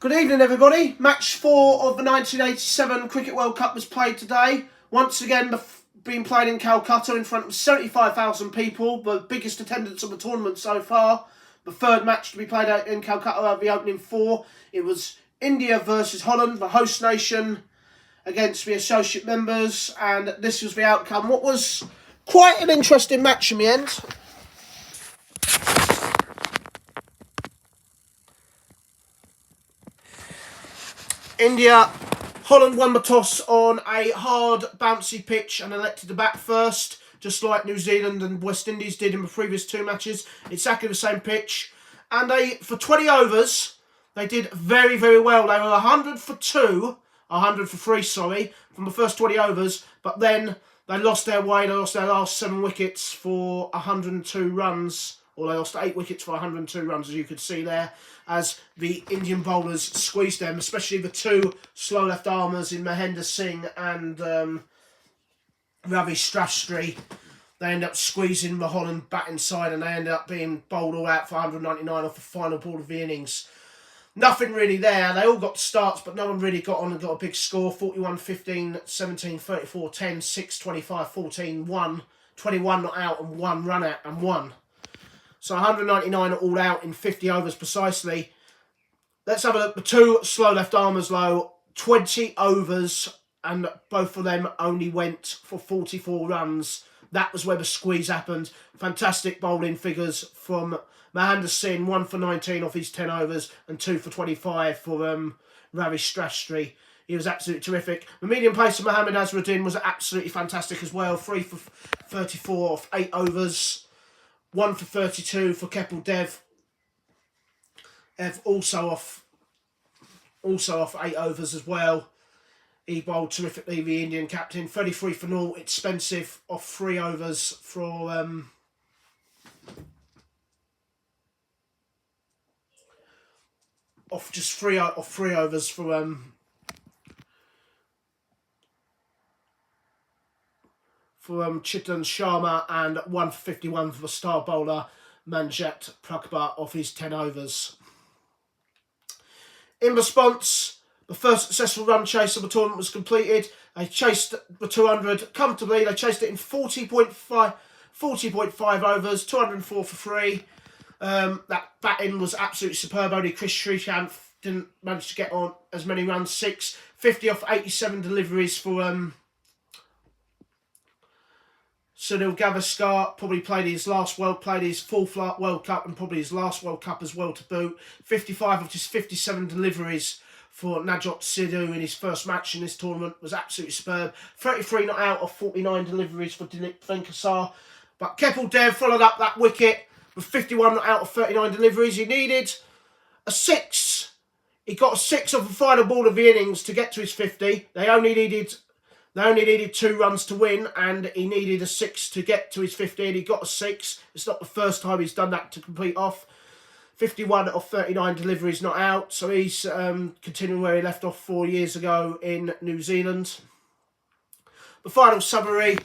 Good evening, everybody. Match 4 of the 1987 Cricket World Cup was played today. Once again, being played in Calcutta in front of 75,000 people, the biggest attendance of the tournament so far. The third match to be played out in Calcutta of the opening 4. It was India versus Holland, the host nation, against the associate members, and this was the outcome. What was quite an interesting match in the end. Holland won the toss on a hard, bouncy pitch and elected to bat first, just like New Zealand and West Indies did in the previous 2 matches. It's exactly the same pitch. And for 20 overs, they did very, very well. They were 100 for 3, from the first 20 overs. But then they lost their way. They lost their last 7 wickets for 102 runs. Or they lost 8 wickets for 102 runs, as you could see there, as the Indian bowlers squeezed them, especially the 2 slow left-armers in Mahendra Singh and Ravi Shastri. They end up squeezing the Holland batting side, and they end up being bowled all out for 199 off the final ball of the innings. Nothing really there. They all got starts, but no one really got on and got a big score. 41, 15, 17, 34, 10, 6, 25, 14, 1, 21 not out and 1 run out and 1. So 199 all out in 50 overs precisely. Let's have a look. The 2 slow left-armers, though, 20 overs, and both of them only went for 44 runs. That was where the squeeze happened. Fantastic bowling figures from Mahendra Singh, 1 for 19 off his 10 overs, and 2 for 25 for Ravi Shastri. He was absolutely terrific. The medium pace of Mohammad Azharuddin was absolutely fantastic as well. 3 for 34 off 8 overs. 1 for 32 for Kapil Dev. Also off 8 overs as well. He bowled terrifically, the Indian captain. 33 for 0. Expensive off 3 overs for off 3 overs for Chitan Sharma, and 1 for 51 for the star bowler Manjat Prakbar off his 10 overs. In response, the first successful run chase of the tournament was completed. They chased the 200 comfortably. They chased it in 40.5 overs, 204 for 3. That batting was absolutely superb. Only Chris Srikanth didn't manage to get on as many runs. 50 off 87 deliveries for Sunil Gavaskar. Probably played his full World Cup and probably his last World Cup as well to boot. 55 of his 57 deliveries for Navjot Sidhu in his first match in this tournament was absolutely superb. 33 not out of 49 deliveries for Dilip Venkasar. But Kapil Dev followed up that wicket with 51 not out of 39 deliveries. He needed a 6. He got a 6 off the final ball of the innings to get to his 50. They only needed 2 runs to win, and he needed a 6 to get to his 50, and he got a 6. It's not the first time he's done that to complete off. 51 of 39 deliveries not out, so he's continuing where he left off 4 years ago in New Zealand. The final summary: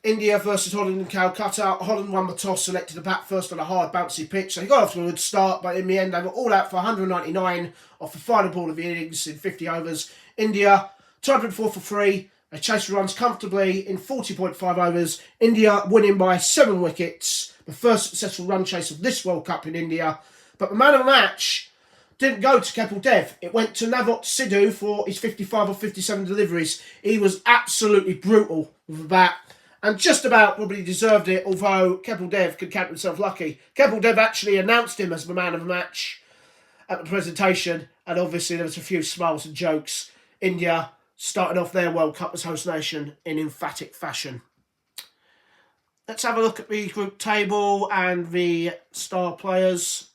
India versus Holland in Calcutta. Holland won the toss, selected to bat first on a hard, bouncy pitch. They got off to a good start, but in the end, they were all out for 199 off the final ball of the innings in 50 overs. India, 204 for 3. They chased the runs comfortably in 40.5 overs. India winning by 7 wickets. The first successful run chase of this World Cup in India. But the man of the match didn't go to Kapil Dev. It went to Navjot Sidhu for his 55 or 57 deliveries. He was absolutely brutal with the bat, and just about probably deserved it, although Kapil Dev could count himself lucky. Kapil Dev actually announced him as the man of the match at the presentation, and obviously there was a few smiles and jokes. India starting off their World Cup as host nation in emphatic fashion. Let's have a look at the group table and the star players.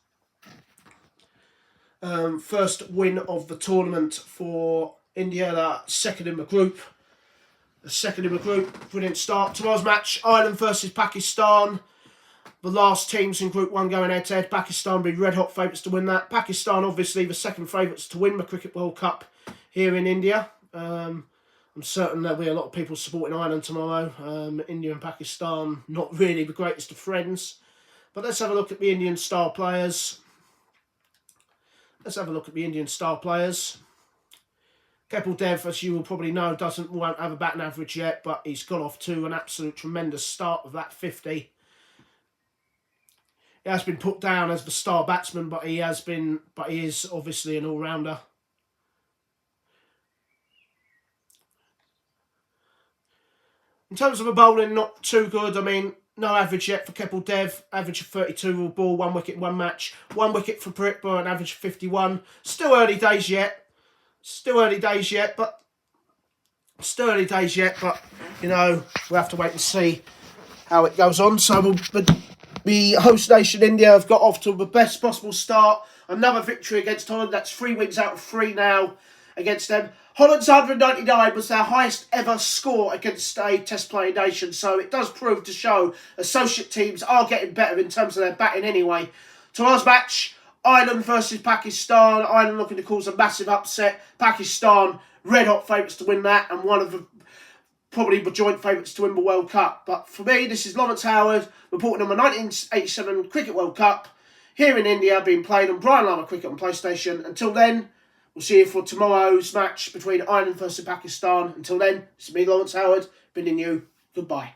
First win of the tournament for India, the second in the group. Brilliant start. Tomorrow's match, Ireland versus Pakistan. The last teams in Group 1 going head-to-head. Pakistan be red-hot favourites to win that. Pakistan, obviously, the second favourites to win the Cricket World Cup here in India. I'm certain there'll be a lot of people supporting Ireland tomorrow. India and Pakistan, not really the greatest of friends. But let's have a look at the Indian star players. Let's have a look at the Indian star players. Kapil Dev, as you will probably know, won't have a batting average yet, but he's got off to an absolute tremendous start of that 50. He has been put down as the star batsman, but he is obviously an all-rounder. In terms of the bowling, not too good. I mean, no average yet for Kapil Dev. Average of 32 all ball, 1 wicket, 1 match. 1 wicket for Paritba, an average of 51. Still early days yet. But you know, we'll have to wait and see how it goes on. So the host nation India have got off to the best possible start. Another victory against Holland. That's 3 wins out of 3 now against them. Holland's 199 was their highest ever score against a test playing nation. So it does prove to show associate teams are getting better in terms of their batting anyway. Tomorrow's match, Ireland versus Pakistan. Ireland looking to cause a massive upset. Pakistan, red hot favourites to win that, and one of the probably the joint favourites to win the World Cup. But for me, this is Lawrence Howard reporting on the 1987 Cricket World Cup here in India, being played on Brian Lara Cricket on PlayStation. Until then, we'll see you for tomorrow's match between Ireland versus Pakistan. Until then, it's me, Lawrence Howard, bidding you goodbye.